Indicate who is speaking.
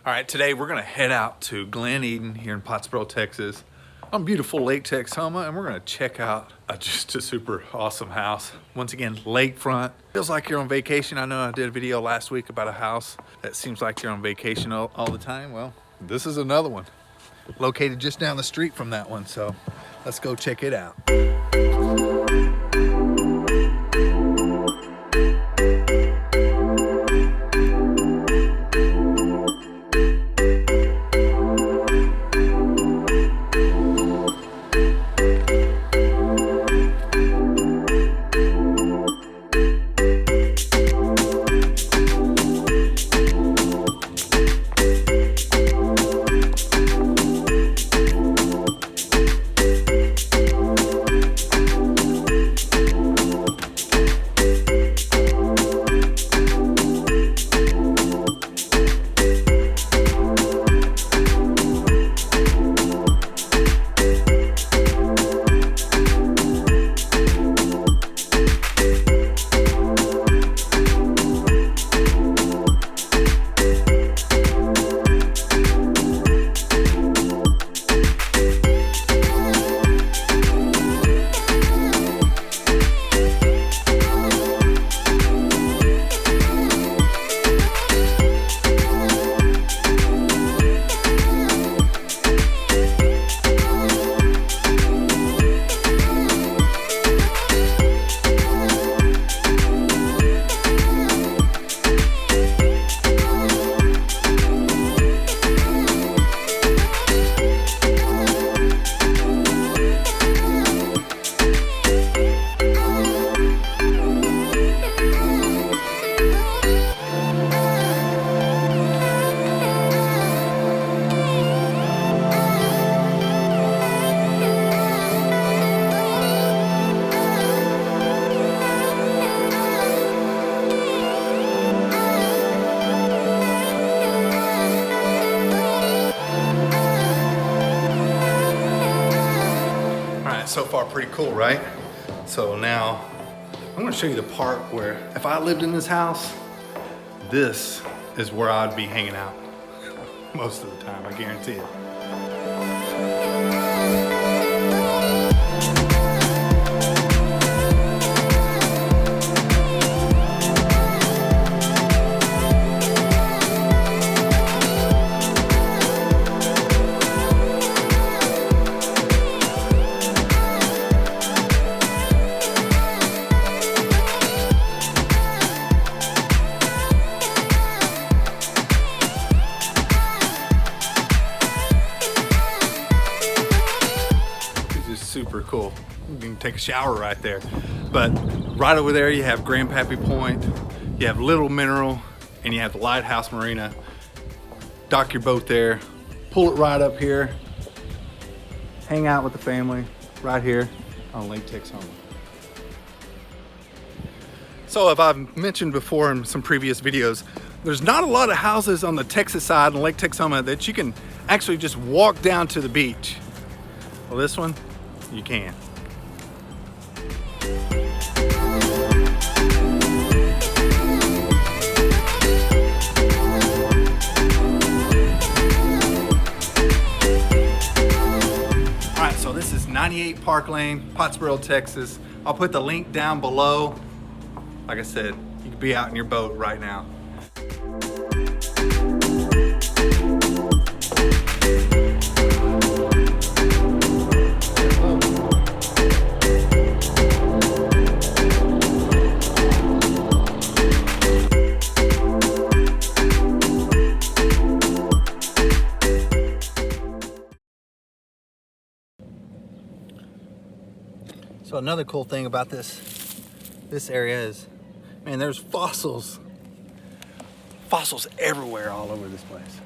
Speaker 1: All right, today we're gonna head out to Glen Eden here in Pottsboro, Texas, on beautiful Lake Texoma, and we're gonna check out just a super awesome house. Once again, lakefront. Feels like you're on vacation. I know I did a video last week about a house that seems like you're on vacation all the time. Well, this is another one, located just down the street from that one, so let's go check it out. So far pretty cool, right? So now I'm gonna show you the part where if I lived in this house, this is where I'd be hanging out most of the time, I guarantee it. Super cool. You can take a shower right there. But right over there you have Grandpappy Point, you have Little Mineral, and you have the Lighthouse Marina. Dock your boat there, pull it right up here, hang out with the family right here on Lake Texoma. So if I've mentioned before in some previous videos, there's not a lot of houses on the Texas side in Lake Texoma that you can actually just walk down to the beach. Well, this one, you can. All right, so this is 98 Park Lane, Pottsboro, Texas. I'll put the link down below. Like I said, you could be out in your boat right now. So another cool thing about this area is, man, there's fossils everywhere all over this place.